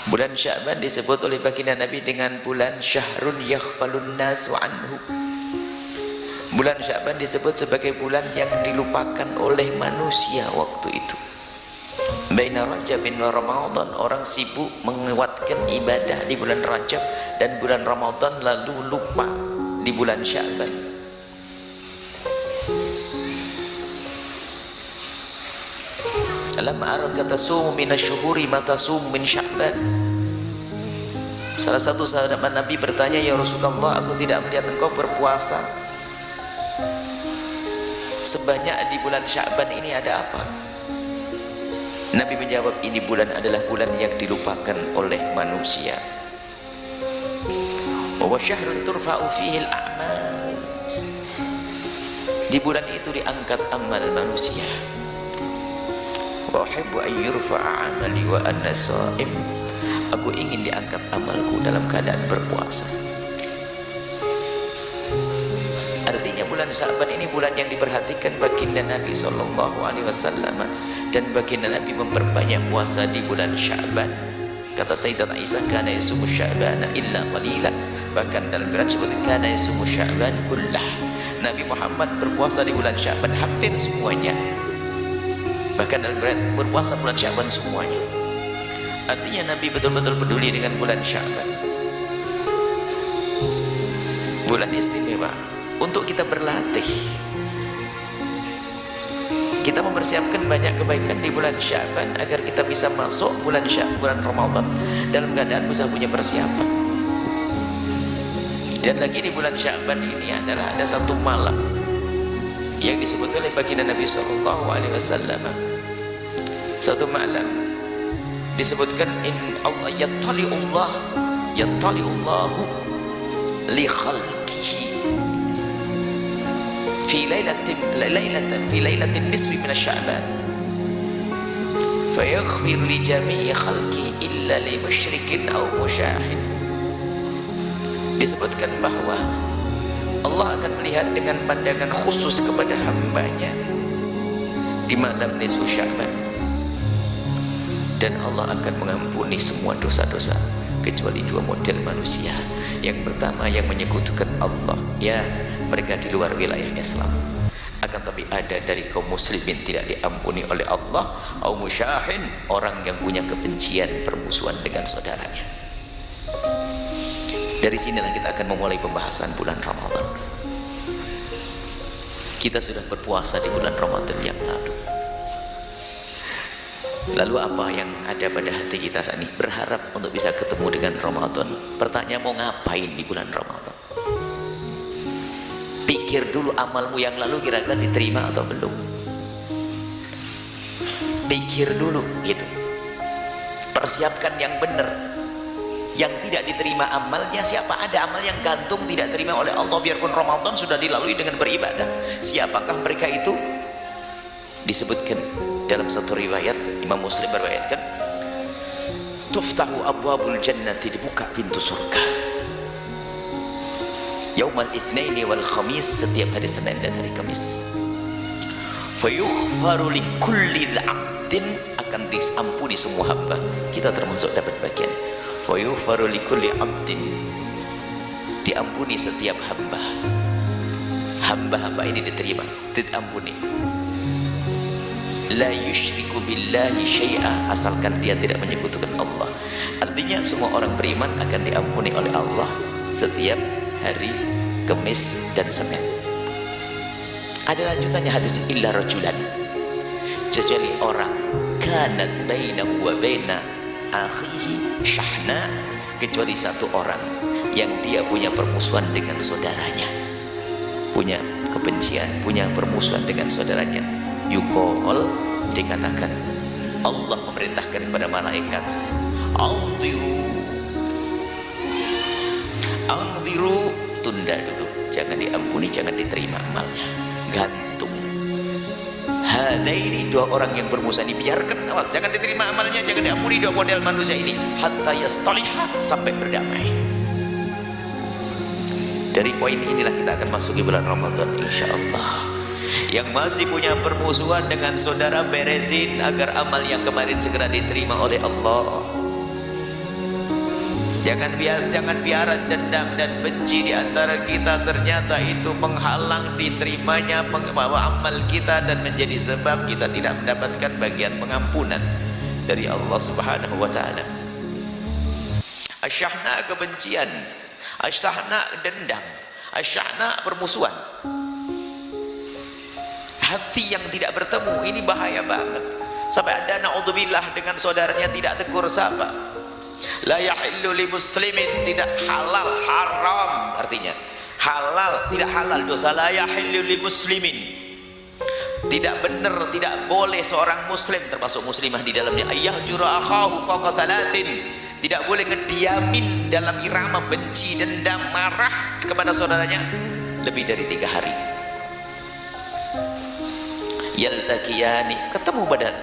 Bulan Sya'ban disebut oleh baginda Nabi dengan bulan syahrun yaghfalun nasu anhu. Bulan Sya'ban disebut sebagai bulan yang dilupakan oleh manusia waktu itu. Baina Rajabin wa Ramadan, orang sibuk menguatkan ibadah di bulan Rajab dan bulan Ramadan, lalu lupa di bulan Sya'ban. Alam araka tasumu minasyuhuri ma tasumu min Sya'ban. Salah satu sahabat Nabi bertanya, ya Rasulullah, aku tidak melihat engkau berpuasa sebanyak di bulan Sya'ban ini, ada apa? Nabi menjawab, ini bulan adalah bulan yang dilupakan oleh manusia. Wa syahrun turfa'u fihi al-a'mal. Di bulan itu diangkat amal manusia. Wa uhibbu an yurfa'a 'amali wa ana sha'im. Aku ingin diangkat amalku dalam keadaan berpuasa. Artinya bulan Sya'ban ini bulan yang diperhatikan baginda Nabi SAW, dan baginda Nabi memperbanyak puasa di bulan Sya'ban. Kata Sayyidat Aisyah, kana yasumu Sya'bana illa qalila. Bahkan dalam riwayat disebut kana yasumu Sya'ban kullah. Nabi Muhammad berpuasa di bulan Sya'ban hampir semuanya. Bahkan dalam riwayat berpuasa bulan Sya'ban semuanya. Artinya Nabi betul-betul peduli dengan bulan Sya'ban. Bulan istimewa untuk kita berlatih. Kita mempersiapkan banyak kebaikan di bulan Sya'ban agar kita bisa masuk bulan Ramadan dalam keadaan bisa punya persiapan. Dan lagi di bulan Sya'ban ini adalah ada satu malam yang disebut oleh baginda Nabi SAW. Satu malam disebutkan, in Allah yattali'ullahu li khalqihi fi lailatin nisfi min Sya'ban fayaghfir li jami'i khalqihi illa li musyrikin aw musyahin. Disebutkan bahwa Allah akan melihat dengan pandangan khusus kepada hambanya di malam nisfu Sya'ban, dan Allah akan mengampuni semua dosa-dosa kecuali dua model manusia. Yang pertama yang menyekutukan Allah, ya mereka di luar wilayah Islam, akan tapi ada dari kaum muslimin tidak diampuni oleh Allah, au musyahin, orang yang punya kebencian permusuhan dengan saudaranya. Dari sinilah kita akan memulai pembahasan bulan Ramadan. Kita sudah berpuasa di bulan Ramadan yang lalu. Lalu apa yang ada pada hati kita saat ini? Berharap untuk bisa ketemu dengan Ramadan. Pertanyaan, mau ngapain di bulan Ramadan? Pikir dulu amalmu yang lalu kira-kira diterima atau belum. Pikir dulu gitu. Persiapkan yang benar. Yang tidak diterima amalnya, siapa ada amal yang gantung tidak terima oleh Allah biarpun Ramadan sudah dilalui dengan beribadah? Siapakah mereka itu? Disebutkan dalam satu riwayat, Imam Muslim berriwayatkan, tuftahu abwabul jannati, dibuka pintu surga yaumal itsnaini wal khamis, setiap hari Senin dan hari Kamis. Fayughfaru likulli dz'abdin, akan diampuni semua hamba. Kita termasuk dapat bagian. Fayughfaru likulli 'abdin, diampuni setiap hamba. Hamba-hamba ini diterima, diampuni. La yusyriku billahi syai'a, asalkan dia tidak menyekutukan Allah. Artinya semua orang beriman akan diampuni oleh Allah setiap hari Kamis dan Senin. Ada lanjutannya hadis, illa rajulan, kecuali orang kanat bainahu wa baina akhihi syahna, kecuali satu orang yang dia punya permusuhan dengan saudaranya, punya kebencian, punya permusuhan dengan saudaranya. Yuqol, dikatakan Allah memerintahkan kepada malaikat, anziru, tunda dulu, jangan diampuni, jangan diterima amalnya, gantung. Hadaini, dua orang yang bermusuhan ini biarkan, awas, jangan diterima amalnya, jangan diampuni dua model manusia ini, hatta yastaliha, sampai berdamai. Dari poin inilah kita akan masuk ke bulan Ramadan insyaallah. Yang masih punya permusuhan dengan saudara, beresin agar amal yang kemarin segera diterima oleh Allah. Jangan biara dendam dan benci di antara kita, ternyata itu menghalang diterimanya amal kita dan menjadi sebab kita tidak mendapatkan bagian pengampunan dari Allah Subhanahu wa taala. Asyahna kebencian, asyahna dendam, asyahna permusuhan. Hati yang tidak bertemu ini bahaya banget. Sampai ada naudzubillah dengan saudaranya tidak tegur sapa. La yahillu li muslimin, tidak halal, haram artinya. Halal, tidak halal dosa. La yahillu li muslimin, tidak benar, tidak boleh seorang muslim termasuk muslimah di dalamnya ayyahjura akhahu fawqa thalathin, tidak boleh ngediamin dalam irama benci, dendam, marah kepada saudaranya lebih dari 3 hari. Yaltaqiyani, ketemu badan,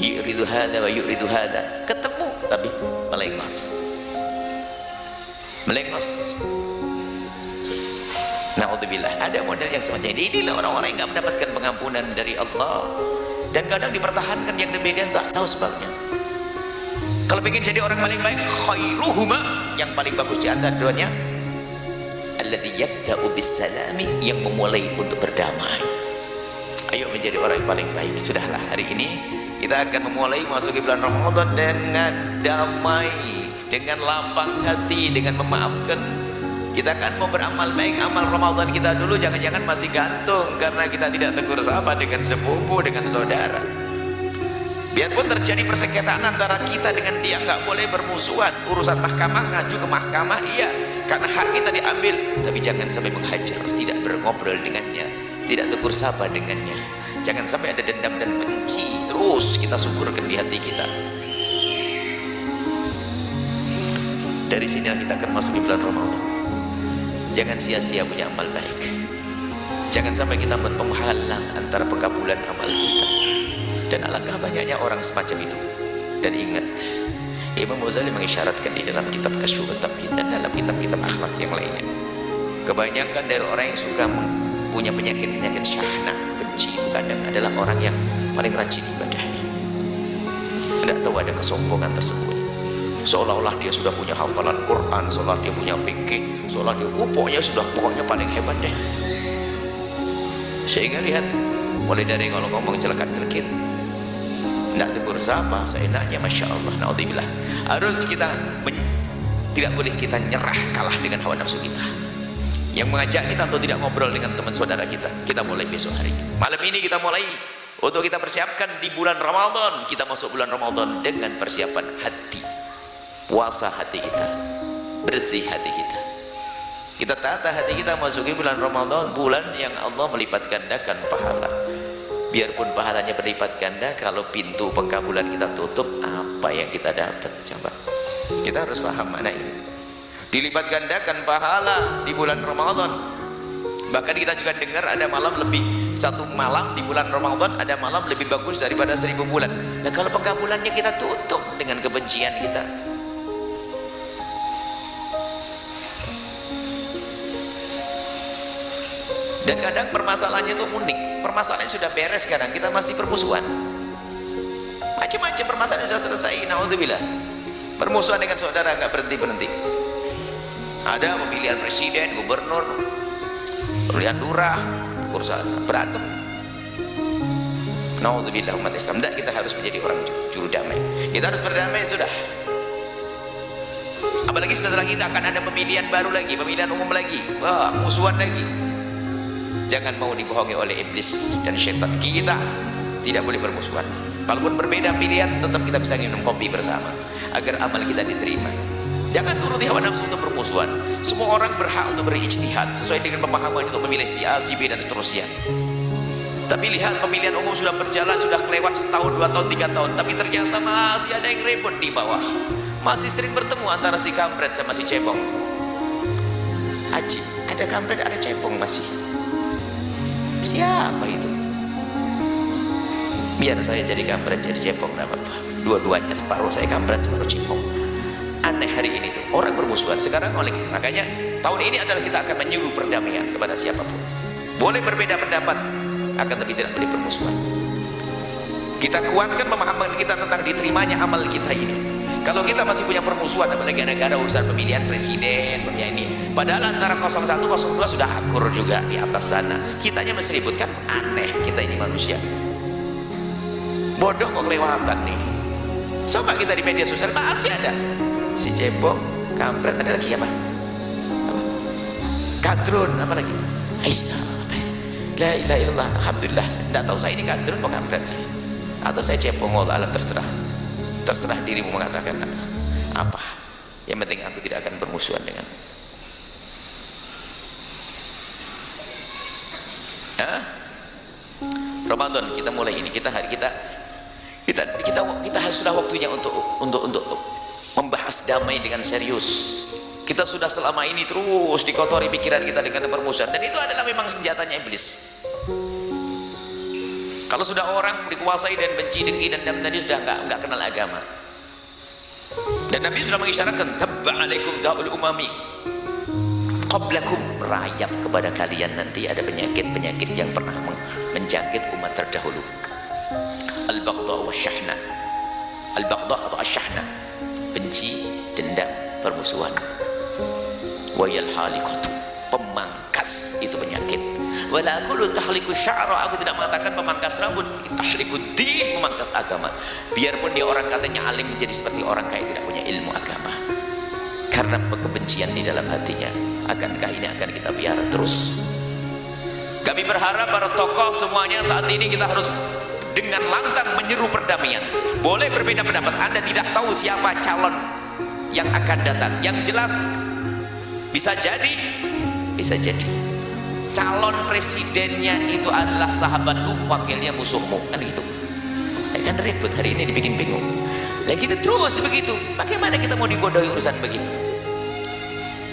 yuridu hadza wa yuridu hadza, ketemu tapi melengos. Naudzubillah, ada model yang semacam ini. Inilah orang-orang yang tidak mendapatkan pengampunan dari Allah, dan kadang dipertahankan yang demikian tak tahu sebabnya. Kalau ingin jadi orang paling baik, khairuhuma, yang paling bagus di antara duanya, alladzi yabda'u bis-salami, yang memulai untuk berdamai. Ayo menjadi orang yang paling baik. Sudahlah, hari ini kita akan memulai memasuki bulan Ramadan dengan damai, dengan lapang hati, dengan memaafkan. Kita akan mau beramal baik. Amal Ramadan kita dulu jangan-jangan masih gantung karena kita tidak tegur sapa dengan sepupu, dengan saudara. Biarpun terjadi persengketaan antara kita dengan dia, nggak boleh bermusuhan. Urusan mahkamah, ngaju ke mahkamah, iya, karena hak kita diambil, tapi jangan sampai menghajar, tidak ngobrol dengannya, tidak tegur sapa dengannya. Jangan sampai ada dendam dan benci terus kita suburkan di hati kita. Dari sini kita akan masuk di bulan Ramadan. Jangan sia-sia punya amal baik. Jangan sampai kita membuat penghalang antara pengabulan amal kita. Dan alangkah banyaknya orang semacam itu. Dan ingat, Imam Ghazali mengisyaratkan di dalam kitab Kasyfut Tabyin dan dalam kitab-kitab akhlak yang lainnya, kebanyakan dari orang yang suka punya penyakit syahna, benci, kadang adalah orang yang paling rajin ibadahnya. Tidak tahu ada kesombongan tersebut, seolah-olah dia sudah punya hafalan Quran, seolah dia punya fikih, seolah dia pokoknya paling hebat deh. Sehingga lihat, mulai dari kalau ngomong celekat-celekit, tidak tegur sapa seenaknya, masya Allah, naudzubillah. Harus kita tidak boleh kita nyerah, kalah dengan hawa nafsu kita. Yang mengajak kita untuk tidak ngobrol dengan teman saudara kita mulai besok hari. Malam ini kita mulai untuk kita persiapkan di bulan Ramadan. Kita masuk bulan Ramadan dengan persiapan hati, puasa hati kita, bersih hati kita. Kita tata hati kita masuki bulan Ramadan, bulan yang Allah melipat gandakan pahala. Biarpun pahalanya berlipat ganda, kalau pintu pengkabulan kita tutup, apa yang kita dapat? Coba kita harus paham mana ini. Dilipat gandakan pahala di bulan Ramadan. Bahkan kita juga dengar ada malam lebih, satu malam di bulan Ramadan ada malam lebih bagus daripada 1000 bulan. Nah kalau pengkabulannya kita tutup dengan kebencian kita, dan kadang permasalahannya itu unik. Permasalahannya sudah beres, kadang kita masih permusuhan. Macam-macam permasalahan sudah selesai, naudzubillah. Permusuhan dengan saudara nggak berhenti-berhenti. Ada pemilihan presiden, gubernur, pemilihan lurah, urusan berantem. Naudzubillah umat Islam. Dan kita harus menjadi orang juru damai. Kita harus berdamai sudah. Apalagi sebentar lagi kita akan ada pemilihan baru lagi, pemilihan umum lagi. Wah, musuhan lagi. Jangan mau dibohongi oleh iblis dan syaitan. Kita tidak boleh bermusuhan. Kalaupun berbeda pilihan, tetap kita bisa minum kopi bersama agar amal kita diterima. Jangan turuti hawa nafsu untuk bermusuhan. Semua orang berhak untuk berijtihad sesuai dengan pemahaman untuk memilih si A, si B dan seterusnya. Tapi lihat pemilihan umum sudah berjalan, sudah kelewat setahun, 2 tahun, 3 tahun, tapi ternyata masih ada yang repot di bawah. Masih sering bertemu antara si kampret sama si cebong. Haji, ada kampret, ada cebong masih. Siapa itu? Biar saya jadi kampret, jadi cebong, tidak apa-apa. Dua-duanya, separuh saya kampret, separuh cebong. Aneh hari ini tuh orang bermusuhan. Sekarang oleh makanya tahun ini adalah kita akan menyuruh perdamaian kepada siapapun. Boleh berbeda pendapat, akan tapi tidak boleh bermusuhan. Kita kuatkan pemahaman kita tentang diterimanya amal kita ini. Kalau kita masih punya permusuhan apalagi gara-gara urusan pemilihan presiden, pemilihan ini, padahal antara 01, 02 sudah akur juga di atas sana, kitanya masih ribut kan, aneh kita ini manusia. Bodoh kok kelewatan nih. Coba kita di media sosial masih ada si cebong, kampret, ada lagi apa? Kadrun, apa lagi? Aisyah, la ilaha illallah, alhamdulillah. Tidak tahu saya ini kadrun atau kampret saya, atau saya cebong, Allah alam, terserah dirimu mengatakan apa. Yang penting aku tidak akan bermusuhan dengan. Ramadan kita mulai ini, kita harus sudah waktunya untuk membahas damai dengan serius. Kita sudah selama ini terus dikotori pikiran kita dengan permusuhan, dan itu adalah memang senjatanya iblis. Kalau sudah orang dikuasai dan benci, dengki, dendam tadi sudah enggak kenal agama. Dan Nabi sudah mengisyaratkan tabba'alaikum da'ul umami qablakum, merayap kepada kalian nanti ada penyakit-penyakit yang pernah menjangkit umat terdahulu. Al-baghdha wa syahna. Al-baghdha atau asyahna, benci, dendam, permusuhan. Wa yal haliqatu, pemangkas, itu penyakit. Wala aqulu tahliku sya'ra, aku tidak mengatakan pemangkas rambut, tahliku din, memangkas agama. Biarpun dia orang katanya alim, menjadi seperti orang kaya tidak punya ilmu agama karena kebencian di dalam hatinya. Akankah ini akan kita biara terus? Kami berharap para tokoh semuanya saat ini kita harus dengan lantang menyeru perdamaian. Boleh berbeda pendapat, Anda tidak tahu siapa calon yang akan datang. Yang jelas bisa jadi calon presidennya itu adalah sahabatmu, wakilnya musuhmu, kan gitu. Kan ribut, hari ini dibikin bingung. Lah kita terus begitu, bagaimana kita mau dibodohi urusan begitu?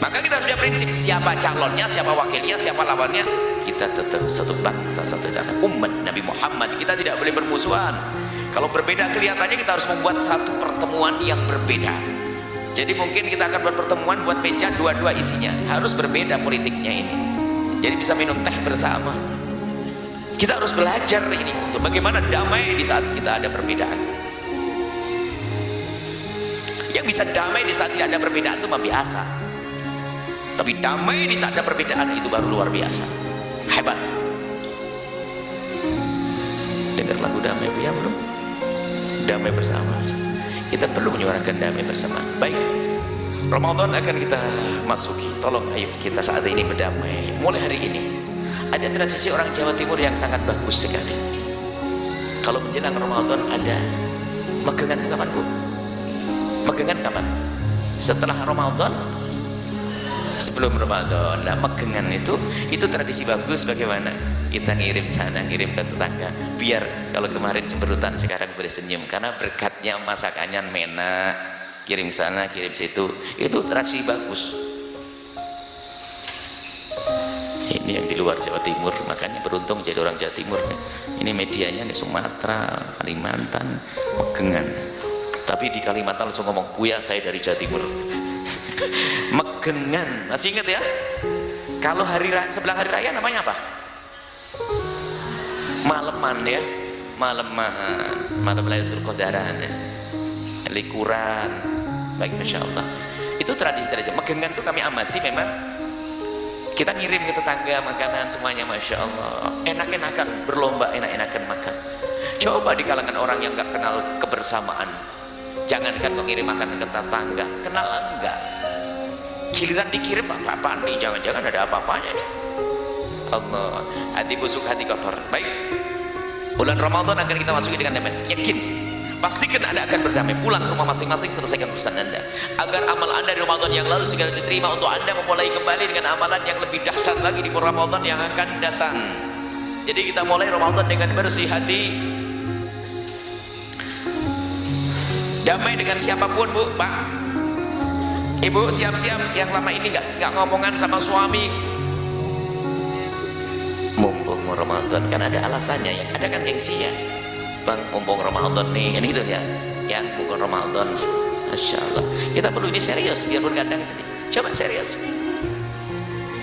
Maka kita punya prinsip, siapa calonnya, siapa wakilnya, siapa lawannya, kita tetap satu bangsa, satu dasar, umat Nabi Muhammad. Kita tidak boleh bermusuhan. Kalau berbeda kelihatannya, kita harus membuat satu pertemuan yang berbeda. Jadi mungkin kita akan buat pertemuan, buat meja dua-dua isinya harus berbeda politiknya ini. Jadi bisa minum teh bersama. Kita harus belajar ini untuk bagaimana damai di saat kita ada perbedaan. Yang bisa damai di saat tidak ada perbedaan itu mah biasa. Tapi damai di saat ada perbedaan itu baru luar biasa. Hebat. Dengar lagu damai ya bro. Damai bersama. Kita perlu menyuarakan damai bersama. Baik. Ramadan akan kita masuki. Tolong ayo kita saat ini berdamai. Mulai hari ini ada tradisi orang Jawa Timur yang sangat bagus sekali. Kalau menjelang Ramadan ada megengan kapan Bu? Megengan kapan? Setelah Ramadan, sebelum Ramadan. Nah, megengan itu tradisi bagus. Bagaimana? Kita ngirim sana, ngirim ke tetangga. Biar kalau kemarin cemberutan, sekarang boleh senyum. Karena berkatnya masakannya mena. Kirim sana, kirim situ. Itu tradisi bagus. Ini yang di luar Jawa Timur, makanya beruntung jadi orang Jawa Timur. Ini medianya nih Sumatera, Kalimantan, megengan. Tapi di Kalimantan langsung ngomong, Buya saya dari Jawa Timur. Megengan, masih ingat ya? Kalau sebelah hari raya namanya apa? Maleman ya, malam Lailatul Qadaran, likuran. Baik, masya Allah. Itu tradisi-tradisi. Megengan itu kami amati memang. Kita ngirim ke tetangga makanan semuanya, masya Allah. Enak-enakan, berlomba enak-enakan makan. Coba di kalangan orang yang nggak kenal kebersamaan. Jangankan kau ngirim makanan ke tetangga, kenal enggak? Giliran dikirim apa-apaan nih? Jangan-jangan ada apa-apanya nih. Allah, hati busuk, hati kotor. Baik. Bulan Ramadan akan kita masuki dengan damai. Yakin. Pastikan Anda akan berdamai. Pulang ke rumah masing-masing, selesaikan urusan Anda. Agar amal Anda di Ramadan yang lalu segera diterima, untuk Anda memulai kembali dengan amalan yang lebih dahsyat lagi di Ramadan yang akan datang. Jadi kita mulai Ramadan dengan bersih hati. Damai dengan siapapun Bu, Pak, Ibu, siap-siap yang lama ini nggak ngomongan sama suami. Mumpung Ramadan kan ada alasannya, yang ada kan gengsi ya. Bang, mumpung Ramadan nih, kan gitu ya. Yang mumpung Ramadan, masya Allah. Kita perlu ini serius, biarpun kadang sedih. Coba serius.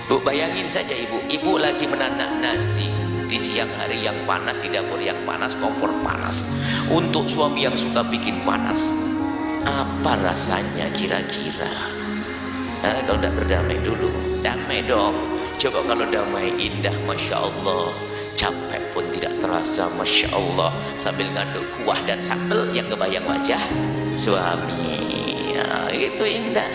Bu, bayangin saja ibu lagi menanak nasi di siang hari yang panas, di dapur yang panas, kompor panas, untuk suami yang suka bikin panas. Apa rasanya kira-kira? Kalau tidak berdamai dulu, damai dong. Coba kalau damai indah, Masya Allah. Capek pun tidak terasa, Masya Allah. Sambil ngaduk kuah dan sambal yang kebayang wajah suami. Ya, itu indah.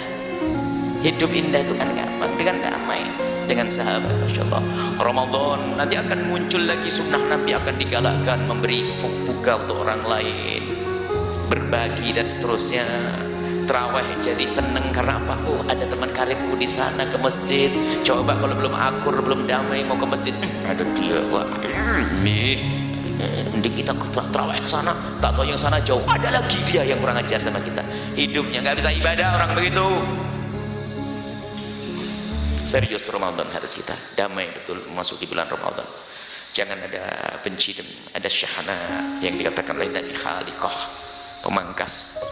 Hidup indah itu kan gampang dengan damai, dengan sahabat. Masya Allah. Ramadan nanti akan muncul lagi sunnah Nabi, akan digalakkan memberi buka untuk orang lain, berbagi dan seterusnya. Terawih jadi seneng karena apa? Oh, ada teman karibku di sana ke masjid. Coba kalau belum akur, belum damai mau ke masjid, ada dia. Wah, ini kita terawih ke sana, tak tahu yang sana jauh, ada lagi dia yang kurang ajar sama kita. Hidupnya nggak bisa ibadah orang begitu. Serius, Ramadan harus kita damai betul memasuki bulan Ramadan. Jangan ada benci dan ada syahana yang dikatakan oleh Nabi Khaliqah, pemangkas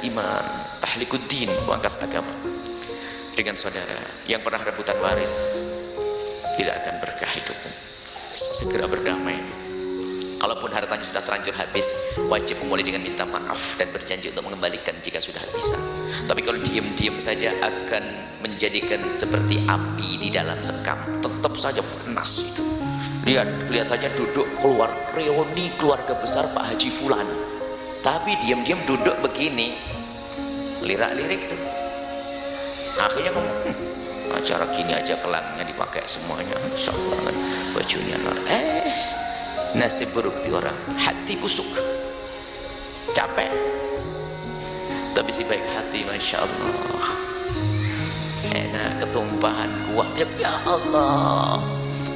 iman, tahlikuddin, pemangkas agama. Dengan saudara yang pernah rebutan waris, tidak akan berkah hidupmu. Segera berdamai. Kalaupun hartanya sudah terlanjur habis, wajib memulai dengan minta maaf dan berjanji untuk mengembalikan jika sudah bisa. Tapi kalau diam-diam saja akan menjadikan seperti api di dalam sekam, tetap saja panas itu. Lihat, kelihatannya duduk keluar reuni keluarga besar Pak Haji Fulan, tapi diam-diam duduk begini, lirak-lirik tuh. Akhirnya ngomong, acara gini aja kelangnya dipakai semuanya, sok banget bajunya nasib buruk di orang, hati busuk, capek. Tapi si baik hati, Masya Allah, enak, ketumpahan kuah, ya Allah.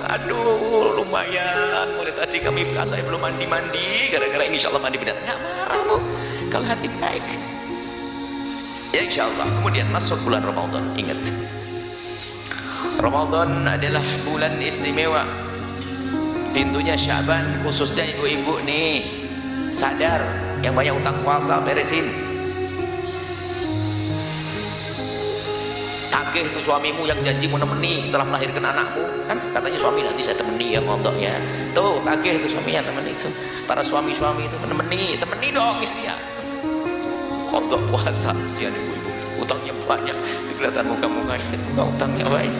Aduh, lumayan. Mulai tadi kami saya belum mandi-mandi, gara-gara ini insya Allah mandi benar. Nggak marah, Bu, kalau hati baik. Ya insya Allah. Kemudian masuk bulan Ramadan. Ingat, Ramadan adalah bulan istimewa. Pintunya Syaban, khususnya ibu-ibu nih, sadar, yang banyak utang puasa beresin. Tagih itu suamimu yang janji mau nemeni setelah melahirkan anakmu, kan katanya suami nanti saya temeni ya mondok ya. Tuh tagih itu suami yang nemeni itu. Para suami-suami itu temeni dong istrinya. Mondok puasa, sian ibu-ibu, utangnya banyak, kelihatan muka-mukanya utangnya banyak,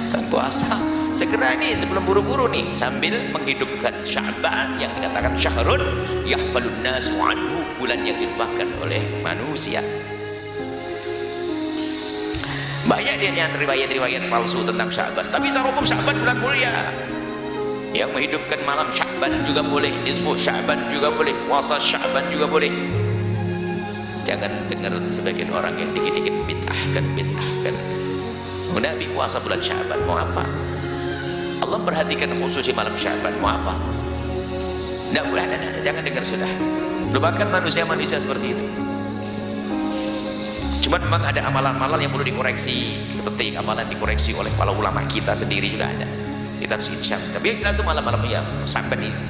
utang puasa. Segera nih sebelum buru-buru nih, sambil menghidupkan Sya'ban yang dikatakan syahrun yahfalun nasu anhu, bulan yang dilupakan oleh manusia. Banyak dia yang riwayat-riwayat palsu tentang Sya'ban, tapi secara umum Sya'ban bulan mulia. Yang menghidupkan malam Sya'ban juga boleh, nisfu Sya'ban juga boleh, puasa Sya'ban juga boleh. Jangan dengar sebagian orang yang dikit-dikit bid'ahkan. Nabi puasa bulan Sya'ban mau apa? Allah perhatikan khusus di malam Sya'ban mau apa? Tidak boleh, jangan dengar sudah. Lupakan manusia-manusia seperti itu. Cuma memang ada amalan-amalan yang perlu dikoreksi, seperti amalan dikoreksi oleh para ulama kita sendiri juga ada. Kita harus insyaf. Tapi yang jelas itu malam-malam yang Sya'ban itu